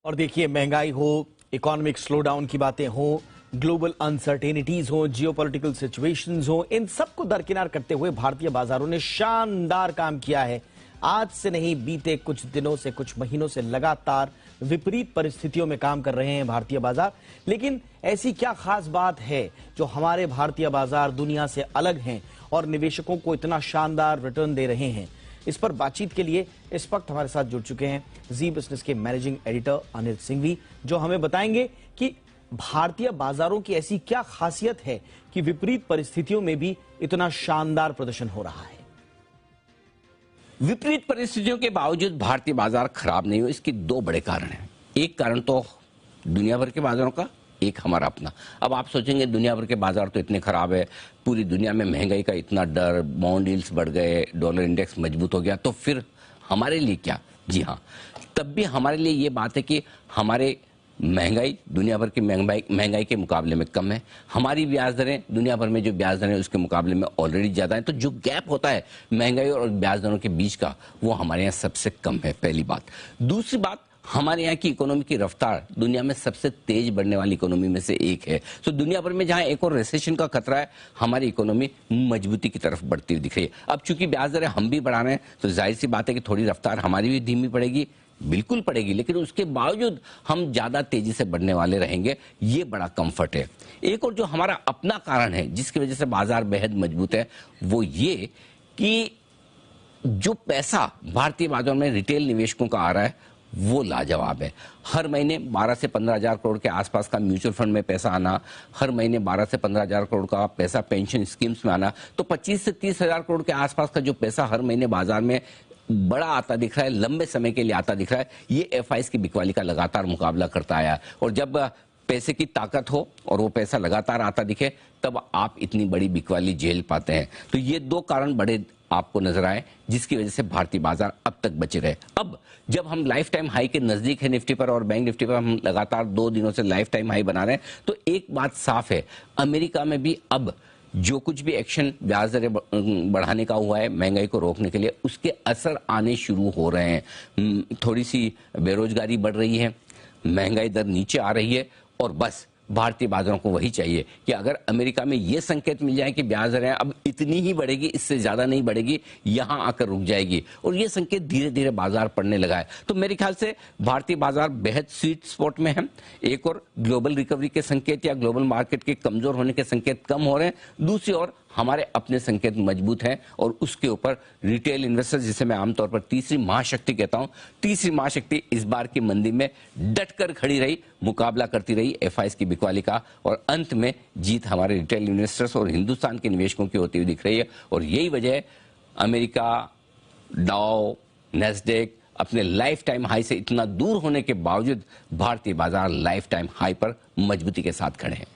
और देखिए, महंगाई हो, इकोनॉमिक स्लोडाउन की बातें हो, ग्लोबल अनसर्टेनिटीज हो, जियोपॉलिटिकल सिचुएशंस हो, इन सबको दरकिनार करते हुए भारतीय बाजारों ने शानदार काम किया है। आज से नहीं, बीते कुछ दिनों से, कुछ महीनों से लगातार विपरीत परिस्थितियों में काम कर रहे हैं भारतीय बाजार। लेकिन ऐसी क्या खास बात है जो हमारे भारतीय बाजार दुनिया से अलग हैं और निवेशकों को इतना शानदार रिटर्न दे रहे हैं? इस पर बातचीत के लिए इस वक्त हमारे साथ जुड़ चुके हैं जी बिजनेस के मैनेजिंग एडिटर अनिल सिंघवी, जो हमें बताएंगे कि भारतीय बाजारों की ऐसी क्या खासियत है कि विपरीत परिस्थितियों में भी इतना शानदार प्रदर्शन हो रहा है। विपरीत परिस्थितियों के बावजूद भारतीय बाजार खराब नहीं हुए, इसके दो बड़े कारण हैं। एक कारण तो दुनिया भर के बाजारों का, एक हमारा अपना। अब आप सोचेंगे दुनिया भर के बाजार तो इतने खराब है, पूरी दुनिया में महंगाई का इतना डर, बॉन्ड यील्ड्स बढ़ गए, डॉलर इंडेक्स मजबूत हो गया, तो फिर हमारे लिए क्या? जी हाँ, तब भी हमारे लिए ये बात है कि हमारे महंगाई दुनिया भर की महंगाई के मुकाबले में कम है। हमारी ब्याज दरें दुनिया भर में जो ब्याज दरें उसके मुकाबले में ऑलरेडी ज्यादा है। तो जो गैप होता है महंगाई और ब्याज दरों के बीच का, वो हमारे यहाँ सबसे कम है, पहली बात। दूसरी बात, हमारे यहाँ की इकोनॉमी की रफ्तार दुनिया में सबसे तेज बढ़ने वाली इकोनॉमी में से एक है। तो दुनिया भर में जहां एक और रिसेशन का खतरा है, हमारी इकोनॉमी मजबूती की तरफ बढ़ती हुई दिख रही है। अब चूंकि ब्याज दरें हम भी बढ़ा रहे हैं, तो जाहिर सी बात है कि थोड़ी रफ्तार हमारी भी धीमी पड़ेगी, बिल्कुल पड़ेगी, लेकिन उसके बावजूद हम ज्यादा तेजी से बढ़ने वाले रहेंगे। ये बड़ा कंफर्ट है। एक और जो हमारा अपना कारण है जिसकी वजह से बाजार बेहद मजबूत है, वो ये कि जो पैसा भारतीय बाजार में रिटेल निवेशकों का आ रहा है वो लाजवाब है। हर महीने 12 से 15 हजार करोड़ के आसपास का म्यूचुअल फंड में पैसा आना, हर महीने 12 से 15 हजार करोड़ का पैसा पेंशन स्कीम्स में आना, तो 25 से 30 हजार करोड़ के आसपास का जो पैसा हर महीने बाजार में बड़ा आता दिख रहा है, लंबे समय के लिए आता दिख रहा है, ये एफआईज की बिकवाली का लगातार मुकाबला करता आया है। और जब पैसे की ताकत हो और वो पैसा लगातार आता दिखे, तब आप इतनी बड़ी बिकवाली झेल पाते हैं। तो ये दो कारण बड़े आपको नजर आए जिसकी वजह से भारतीय बाजार अब तक बचे रहे। अब जब हम लाइफ टाइम हाई के नजदीक है निफ्टी पर और बैंक निफ्टी पर हम लगातार 2 दिनों से लाइफ टाइम हाई बना रहे हैं, तो एक बात साफ है, अमेरिका में भी अब जो कुछ भी एक्शन ब्याज दरें बढ़ाने का हुआ है महंगाई को रोकने के लिए, उसके असर आने शुरू हो रहे हैं। थोड़ी सी बेरोजगारी बढ़ रही है, महंगाई दर नीचे आ रही है, और बस भारतीय बाजारों को वही चाहिए कि अगर अमेरिका में ये संकेत मिल जाए कि ब्याज दरें अब इतनी ही बढ़ेगी, इससे ज्यादा नहीं बढ़ेगी, यहां आकर रुक जाएगी, और ये संकेत धीरे धीरे बाजार पड़ने लगा है, तो मेरे ख्याल से भारतीय बाजार बेहद स्वीट स्पॉट में है। एक और ग्लोबल रिकवरी के संकेत या ग्लोबल मार्केट के कमजोर होने के संकेत कम हो रहे हैं, दूसरी ओर हमारे अपने संकेत मजबूत हैं, और उसके ऊपर रिटेल इन्वेस्टर्स, जिसे मैं आमतौर पर तीसरी महाशक्ति कहता हूं, तीसरी महाशक्ति इस बार की मंदी में डटकर खड़ी रही, मुकाबला करती रही एफआईज की बिकवाली का, और अंत में जीत हमारे रिटेल इन्वेस्टर्स और हिंदुस्तान के निवेशकों की होती हुई दिख रही है। और यही वजह है अमेरिका, डाउ, नैस्डैक अपने लाइफ टाइम हाई से इतना दूर होने के बावजूद भारतीय बाजार लाइफ टाइम हाई पर मजबूती के साथ खड़े हैं।